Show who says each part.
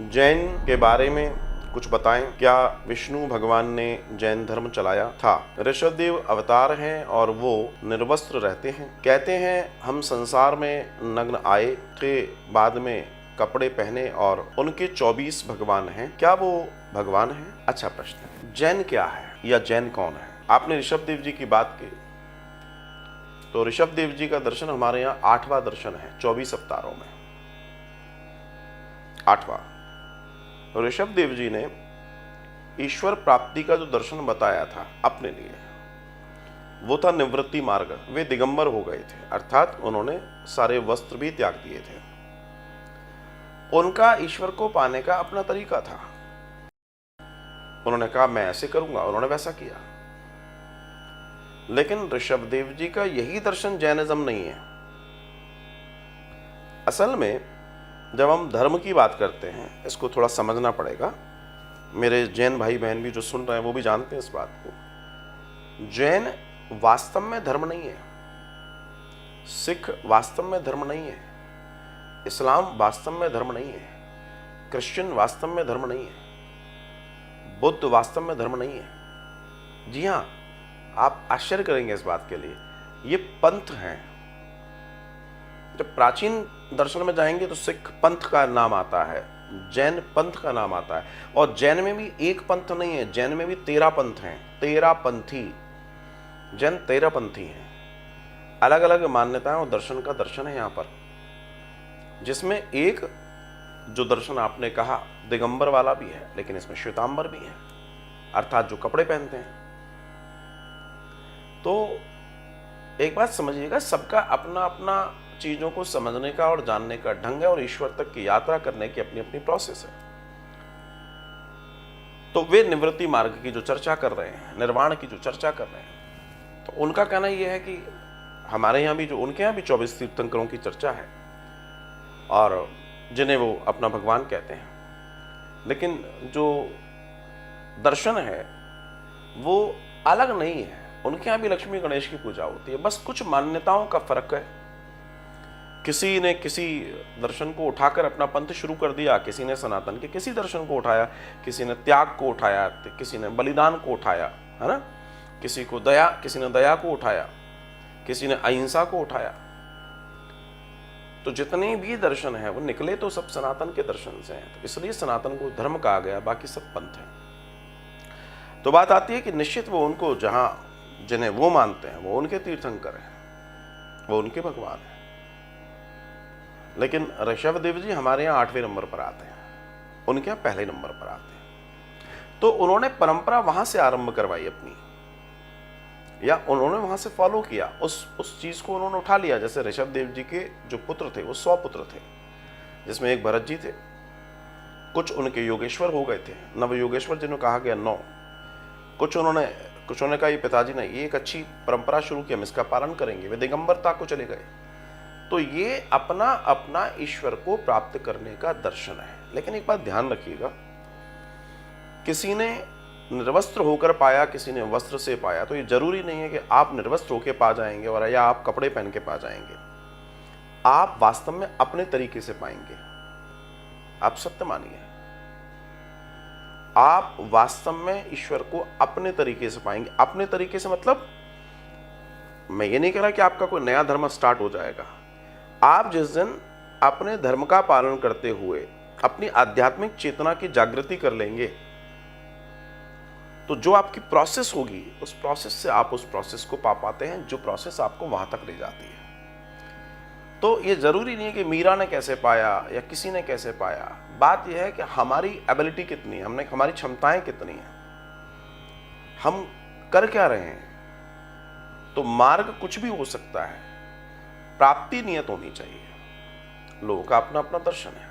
Speaker 1: जैन के बारे में कुछ बताएं। क्या विष्णु भगवान ने जैन धर्म चलाया था? ऋषभदेव अवतार हैं और वो निर्वस्त्र रहते हैं। कहते हैं हम संसार में नग्न आए थे, बाद में कपड़े पहने, और उनके 24 भगवान हैं। क्या वो भगवान हैं? अच्छा प्रश्न। जैन क्या है या जैन कौन है? आपने ऋषभदेव जी की बात की, तो ऋषभदेव जी का दर्शन हमारे यहाँ 8वां दर्शन है 24 अवतारों में। 8वां ऋषभदेव जी ने ईश्वर प्राप्ति का जो दर्शन बताया था अपने लिए, वो था निवृत्ति मार्ग। वे दिगंबर हो गए थे, अर्थात उन्होंने सारे वस्त्र भी त्याग दिए थे। उनका ईश्वर को पाने का अपना तरीका था। उन्होंने कहा मैं ऐसे करूंगा, उन्होंने वैसा किया। लेकिन ऋषभदेव जी का यही दर्शन जैनिज्म नहीं है। असल में जब हम धर्म की बात करते हैं, इसको थोड़ा समझना पड़ेगा। मेरे जैन भाई बहन भी जो सुन रहे हैं वो भी जानते हैं इस बात को। जैन वास्तव में धर्म नहीं है, सिख वास्तव में धर्म नहीं है, इस्लाम वास्तव में धर्म नहीं है, क्रिश्चियन वास्तव में धर्म नहीं है, बुद्ध वास्तव में धर्म नहीं है। जी हाँ, आप आश्चर्य करेंगे इस बात के लिए, ये पंथ हैं। जब प्राचीन दर्शन में जाएंगे तो सिख पंथ का नाम आता है, जैन पंथ का नाम आता है। और जैन में भी एक पंथ नहीं है, जैन में भी 13 पंथ हैं, 13 पंथी। जैन 13 पंथी हैं, अलग अलग मान्यताएं और दर्शन का दर्शन है यहाँ पर, जिसमें एक जो दर्शन आपने कहा दिगंबर वाला भी है, लेकिन इसमें श्वेतांबर भी है, अर्थात जो कपड़े पहनते हैं। तो एक बात समझिएगा, सबका अपना अपना चीजों को समझने का और जानने का ढंग है, और ईश्वर तक की यात्रा करने की अपनी अपनी प्रोसेस है। तो वे निवृत्ति मार्ग की जो चर्चा कर रहे हैं, निर्वाण की जो चर्चा कर रहे हैं, तो उनका कहना यह है कि हमारे यहाँ भी जो उनके यहाँ भी 24 तीर्थंकरों की चर्चा है, और जिन्हें वो अपना भगवान कहते हैं। लेकिन जो दर्शन है वो अलग नहीं है। उनके यहाँ भी लक्ष्मी गणेश की पूजा होती है, बस कुछ मान्यताओं का फर्क है। किसी ने किसी दर्शन को उठाकर अपना पंथ शुरू कर दिया, किसी ने सनातन के किसी दर्शन को उठाया, किसी ने त्याग को उठाया, किसी ने बलिदान को उठाया, है ना, किसी ने दया को उठाया, किसी ने अहिंसा को उठाया। तो जितने भी दर्शन हैं वो निकले तो सब सनातन के दर्शन से हैं, तो इसलिए सनातन को धर्म कहा गया, बाकी सब पंथ हैं। तो बात आती है कि निश्चित वो उनको जिन्हें वो मानते हैं वो उनके तीर्थंकर हैं, वो उनके भगवान हैं। लेकिन ऋषभदेव जी हमारे यहाँ 8वें नंबर पर आते हैं, उनके यहाँ पहले नंबर पर आते हैं। तो उन्होंने परंपरा वहां से आरंभ करवाई अपनी, या उन्होंने वहां से फॉलो किया, उस चीज को उन्होंने उठा लिया। जैसे ऋषभदेव जी के जो पुत्र थे वो 100 पुत्र थे, जिसमें एक भरत जी थे, कुछ उनके योगेश्वर हो गए थे, नव योगेश्वर जिन्हें कहा गया 9। कुछ उन्होंने कहा ये पिताजी ने ये एक अच्छी परंपरा शुरू की, हम इसका पालन करेंगे, वे दिगंबरता को चले गए। तो ये अपना अपना ईश्वर को प्राप्त करने का दर्शन है। लेकिन एक बात ध्यान रखिएगा, किसी ने निर्वस्त्र होकर पाया, किसी ने वस्त्र से पाया, तो ये जरूरी नहीं है कि आप निर्वस्त्र होकर पा जाएंगे और या आप कपड़े पहन के पा जाएंगे। आप वास्तव में अपने तरीके से पाएंगे। आप सत्य मानिए, आप वास्तव में ईश्वर को अपने तरीके से पाएंगे। अपने तरीके से मतलब मैं ये नहीं कह रहा कि आपका कोई नया धर्म स्टार्ट हो जाएगा। आप जिस दिन अपने धर्म का पालन करते हुए अपनी आध्यात्मिक चेतना की जागृति कर लेंगे, तो जो आपकी प्रोसेस होगी उस प्रोसेस से आप उस प्रोसेस को पा पाते हैं, जो प्रोसेस आपको वहां तक ले जाती है। तो ये जरूरी नहीं है कि मीरा ने कैसे पाया या किसी ने कैसे पाया। बात यह है कि हमारी एबिलिटी कितनी है, हमारी क्षमताएं कितनी हैं, हम कर क्या रहे हैं। तो मार्ग कुछ भी हो सकता है, प्राप्ति नियत होनी चाहिए। लोगों का अपना अपना दर्शन है।